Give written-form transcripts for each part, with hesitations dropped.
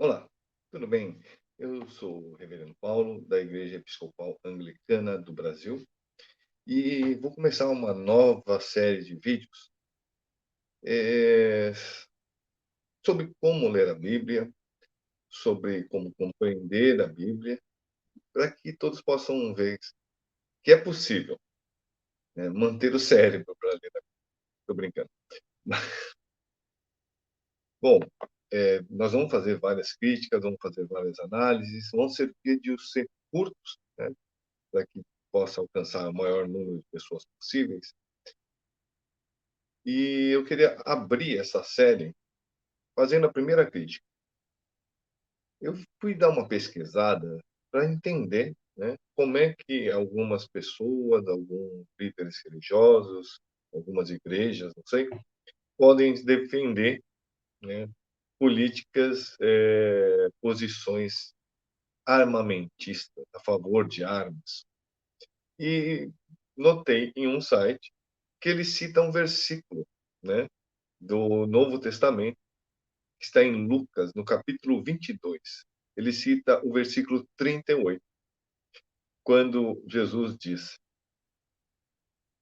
Olá, tudo bem? Eu sou o Reverendo Paulo, da Igreja Episcopal Anglicana do Brasil, e vou começar uma nova série de vídeos eh, sobre como ler a Bíblia, sobre como compreender a Bíblia, para que todos possam ver que é possível, né, manter o cérebro para ler a Bíblia. Estou brincando. Bom, nós vamos fazer várias críticas, vamos fazer várias análises, vão ser vídeos ser curtos, né, para que possa alcançar o maior número de pessoas possíveis. E eu queria abrir essa série fazendo a primeira crítica. Eu fui dar uma pesquisada para entender, né, como é que algumas pessoas, alguns líderes religiosos, algumas igrejas, não sei, podem defender, né, políticas, posições armamentistas, a favor de armas. E notei em um site que ele cita um versículo, né, do Novo Testamento, que está em Lucas, no capítulo 22. Ele cita o versículo 38, quando Jesus diz,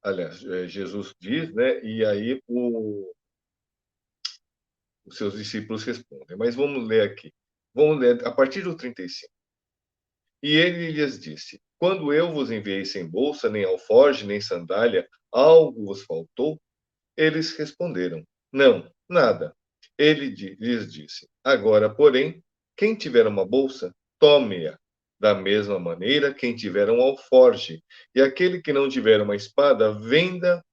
aliás, Jesus diz, né, e aí os seus discípulos respondem. Mas vamos ler aqui. Vamos ler a partir do 35. E ele lhes disse: Quando eu vos enviei sem bolsa, nem alforge, nem sandália, algo vos faltou? Eles responderam: Não, nada. Ele lhes disse: Agora, porém, quem tiver uma bolsa, tome-a. Da mesma maneira, quem tiver um alforge, e aquele que não tiver uma espada, venda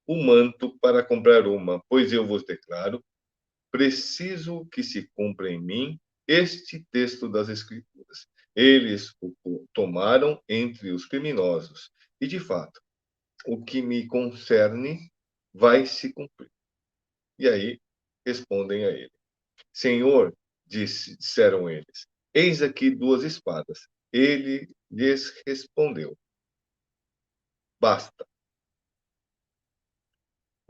o manto para comprar uma, pois eu vos declaro, preciso que se cumpra em mim este texto das Escrituras. Eles o tomaram entre os criminosos, e de fato, o que me concerne vai se cumprir. E aí respondem a ele: Senhor, disseram eles, eis aqui duas espadas. Ele lhes respondeu: Basta.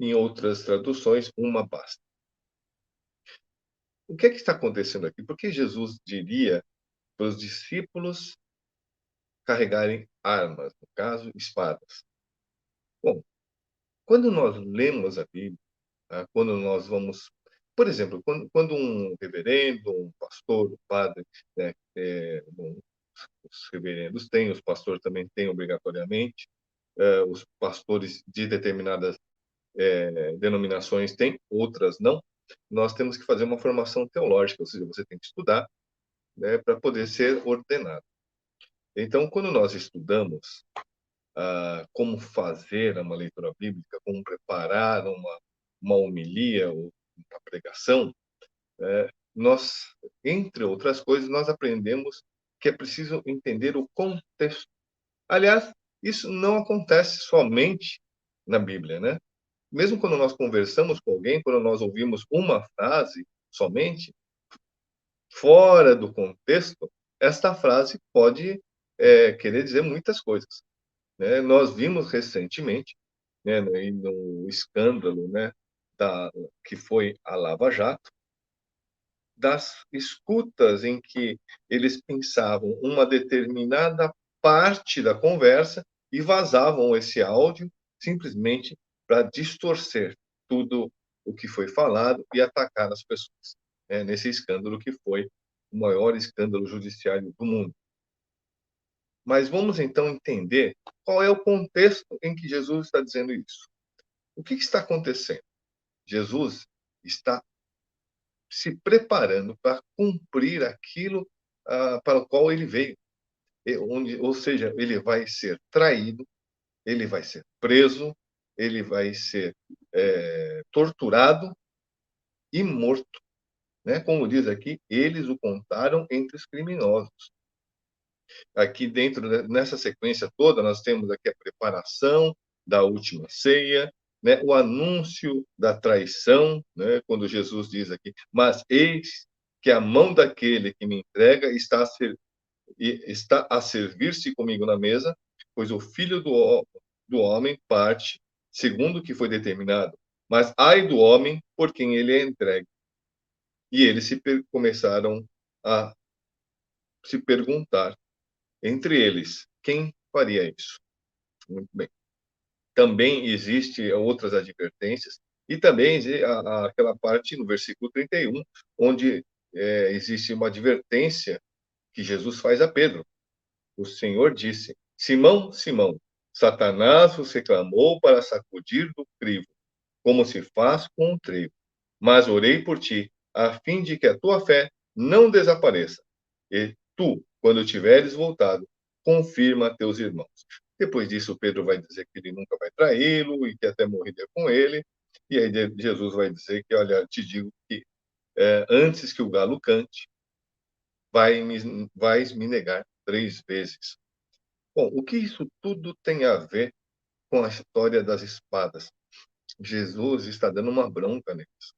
Em outras traduções, uma basta. O que é que está acontecendo aqui? Por que Jesus diria para os discípulos carregarem armas, no caso, espadas? Bom, quando nós lemos a Bíblia, tá? Quando nós vamos, por exemplo, quando um reverendo, um pastor, um padre, né, bom, os reverendos têm, os pastores também têm obrigatoriamente, os pastores de determinadas denominações têm, outras não. Nós temos que fazer uma formação teológica, ou seja, você tem que estudar, né, para poder ser ordenado. Então, quando nós estudamos como fazer uma leitura bíblica, como preparar uma homilia ou uma pregação, nós, entre outras coisas, nós aprendemos que é preciso entender o contexto. Aliás, isso não acontece somente na Bíblia, né? Mesmo quando nós conversamos com alguém, quando nós ouvimos uma frase somente, fora do contexto, esta frase pode querer dizer muitas coisas, né? Nós vimos recentemente, né, no escândalo, né, que foi a Lava Jato, das escutas em que eles pensavam uma determinada parte da conversa e vazavam esse áudio simplesmente para distorcer tudo o que foi falado e atacar as pessoas, né, nesse escândalo que foi o maior escândalo judiciário do mundo. Mas vamos então entender qual é o contexto em que Jesus está dizendo isso. O que está acontecendo? Jesus está se preparando para cumprir aquilo para o qual ele veio. Ou seja, ele vai ser traído, ele vai ser preso, ele vai ser torturado e morto. Né? Como diz aqui, eles o contaram entre os criminosos. Aqui dentro, nessa sequência toda, nós temos aqui a preparação da última ceia, né, o anúncio da traição, né, quando Jesus diz aqui, mas eis que a mão daquele que me entrega está a servir-se comigo na mesa, pois o filho do homem parte segundo o que foi determinado, mas ai do homem por quem ele é entregue. E eles começaram a se perguntar entre eles quem faria isso. Muito bem. Também existe outras advertências e também aquela parte no versículo 31, onde existe uma advertência que Jesus faz a Pedro. O Senhor disse: Simão, Simão, Satanás vos reclamou para sacudir do crivo, como se faz com um trigo. Mas orei por ti, a fim de que a tua fé não desapareça. E tu, quando tiveres voltado, confirma a teus irmãos. Depois disso, Pedro vai dizer que ele nunca vai traí-lo e que até morreria com ele. E aí Jesus vai dizer que, olha, te digo que antes que o galo cante, vais me negar 3 vezes. Bom, o que isso tudo tem a ver com a história das espadas? Jesus está dando uma bronca neles.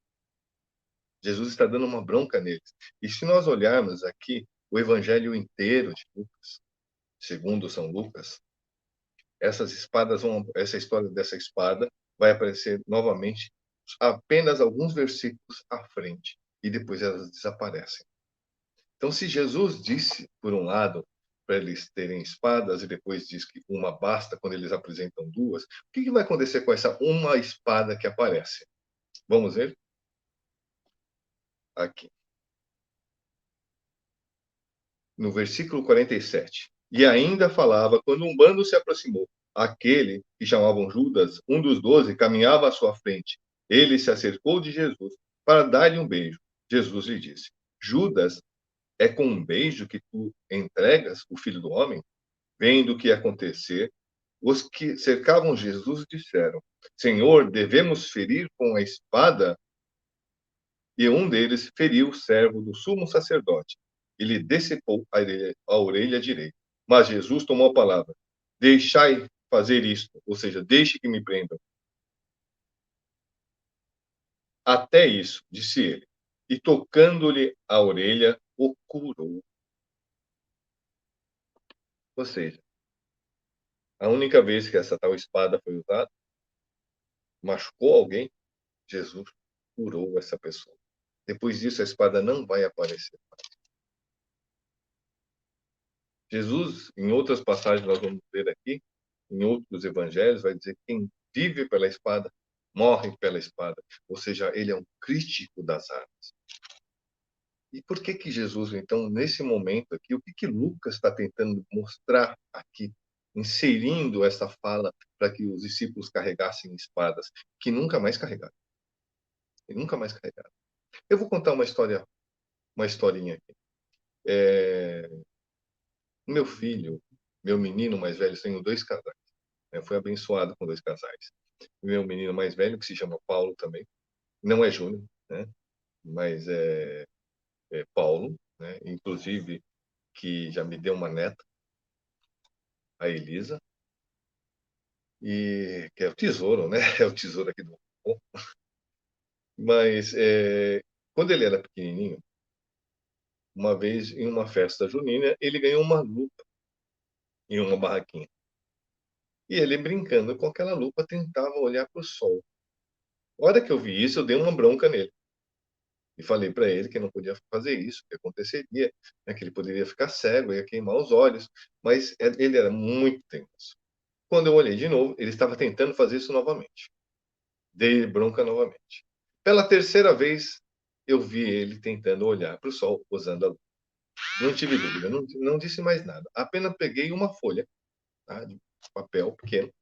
Jesus está dando uma bronca neles. E se nós olharmos aqui o evangelho inteiro de Lucas, segundo São Lucas, essa história dessa espada vai aparecer novamente apenas alguns versículos à frente e depois elas desaparecem. Então, se Jesus disse, por um lado, para eles terem espadas e depois diz que uma basta quando eles apresentam duas, o que vai acontecer com essa uma espada que aparece? Vamos ver? Aqui. No versículo 47. E ainda falava quando um bando se aproximou. Aquele que chamavam Judas, um dos 12, caminhava à sua frente. Ele se acercou de Jesus para dar-lhe um beijo. Jesus lhe disse: Judas, é com um beijo que tu entregas o Filho do Homem? Vendo o que ia acontecer, os que cercavam Jesus disseram: Senhor, devemos ferir com a espada? E um deles feriu o servo do sumo sacerdote e lhe decepou a orelha direita. Mas Jesus tomou a palavra: Deixai fazer isto, ou seja, deixe que me prendam. Até isso, disse ele, e tocando-lhe a orelha, o curou. Ou seja, a única vez que essa tal espada foi usada, machucou alguém, Jesus curou essa pessoa. Depois disso, a espada não vai aparecer. Jesus, em outras passagens, nós vamos ver aqui, em outros evangelhos, vai dizer que quem vive pela espada, morre pela espada. Ou seja, ele é um crítico das armas. E por que que Jesus, então, nesse momento aqui, o que que Lucas está tentando mostrar aqui, inserindo essa fala para que os discípulos carregassem espadas, que nunca mais carregaram. E nunca mais carregaram. Eu vou contar uma historinha aqui. Meu filho, meu menino mais velho, tenho 2 casais. Foi abençoado com 2 casais. Meu menino mais velho, que se chama Paulo também, não é Júnior, né? Mas é Paulo, né? Inclusive que já me deu uma neta, a Elisa, e que é o tesouro, né? É o tesouro aqui do povo. Mas quando ele era pequenininho, uma vez em uma festa junina, ele ganhou uma lupa em uma barraquinha. E ele, brincando com aquela lupa, tentava olhar para o sol. A hora que eu vi isso, eu dei uma bronca nele. E falei para ele que não podia fazer isso, que aconteceria, né, que ele poderia ficar cego, ia queimar os olhos, mas ele era muito teimoso. Quando eu olhei de novo, ele estava tentando fazer isso novamente. Dei bronca novamente. Pela terceira vez, eu vi ele tentando olhar para o sol usando a luz. Não tive dúvida, não disse mais nada. Apenas peguei uma folha, tá, de papel pequeno,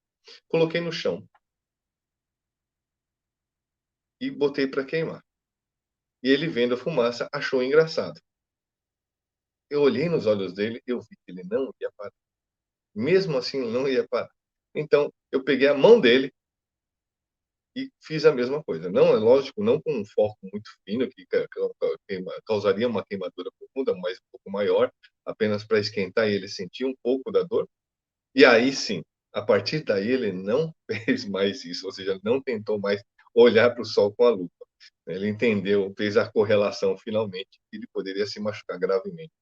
coloquei no chão e botei para queimar. E ele, vendo a fumaça, achou engraçado. Eu olhei nos olhos dele, eu vi que ele não ia parar. Mesmo assim, não ia parar. Então, eu peguei a mão dele e fiz a mesma coisa. Não, é lógico, não com um foco muito fino, que causaria uma queimadura profunda, mas um pouco maior, apenas para esquentar e ele sentir um pouco da dor. E aí sim, a partir daí ele não fez mais isso, ou seja, não tentou mais olhar para o sol com a lupa. Ele entendeu, fez a correlação finalmente, que ele poderia se machucar gravemente.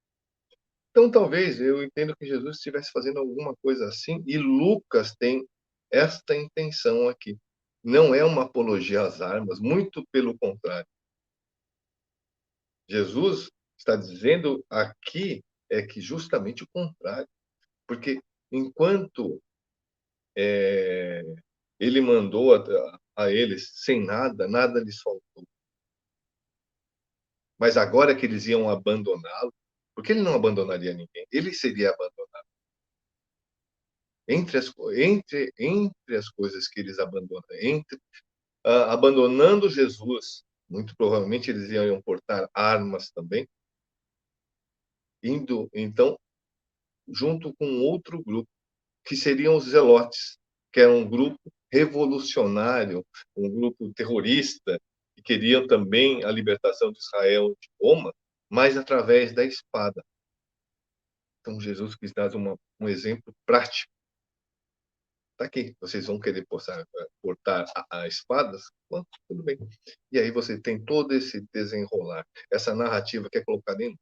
Então, talvez eu entendo que Jesus estivesse fazendo alguma coisa assim, e Lucas tem esta intenção aqui. Não é uma apologia às armas, muito pelo contrário. Jesus está dizendo aqui é que justamente o contrário. Porque enquanto ele mandou a eles sem nada, nada lhes faltou. Mas agora que eles iam abandoná-lo, porque ele não abandonaria ninguém, ele seria abandonado. Entre as coisas que eles abandonam, abandonando Jesus, muito provavelmente eles iam portar armas também, indo então junto com outro grupo, que seriam os zelotes, que era um grupo revolucionário, um grupo terrorista, que queriam também a libertação de Israel de Roma, mas através da espada. Então, Jesus quis dar um exemplo prático. Está aqui, vocês vão querer portar a espadas? Bom, tudo bem. E aí você tem todo esse desenrolar, essa narrativa que é colocada em.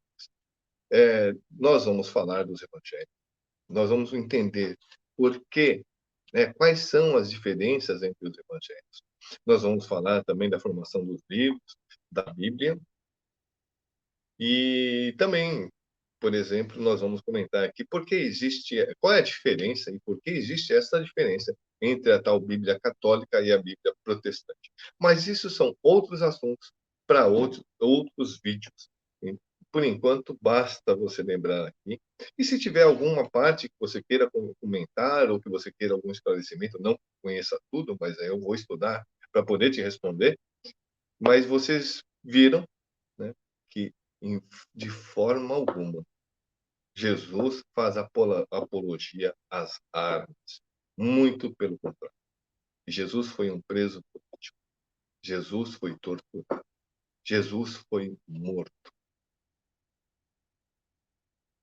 Nós vamos falar dos evangelhos, nós vamos entender por quê, né, quais são as diferenças entre os evangelhos. Nós vamos falar também da formação dos livros, da Bíblia, e também, por exemplo, nós vamos comentar aqui qual é a diferença e por que existe essa diferença entre a tal Bíblia católica e a Bíblia protestante. Mas isso são outros assuntos para outros vídeos. Por enquanto, basta você lembrar aqui. E se tiver alguma parte que você queira comentar ou que você queira algum esclarecimento, não conheça tudo, mas aí eu vou estudar para poder te responder. Mas vocês viram, né, que de forma alguma Jesus faz apologia às armas. Muito pelo contrário. Jesus foi um preso político. Jesus foi torturado. Jesus foi morto.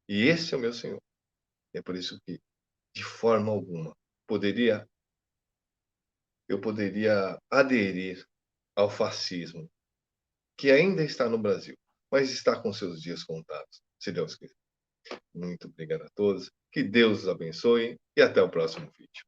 E esse é o meu Senhor. É por isso que, de forma alguma, eu poderia aderir ao fascismo, que ainda está no Brasil, mas está com seus dias contados, se Deus quiser. Muito obrigado a todos, que Deus os abençoe e até o próximo vídeo.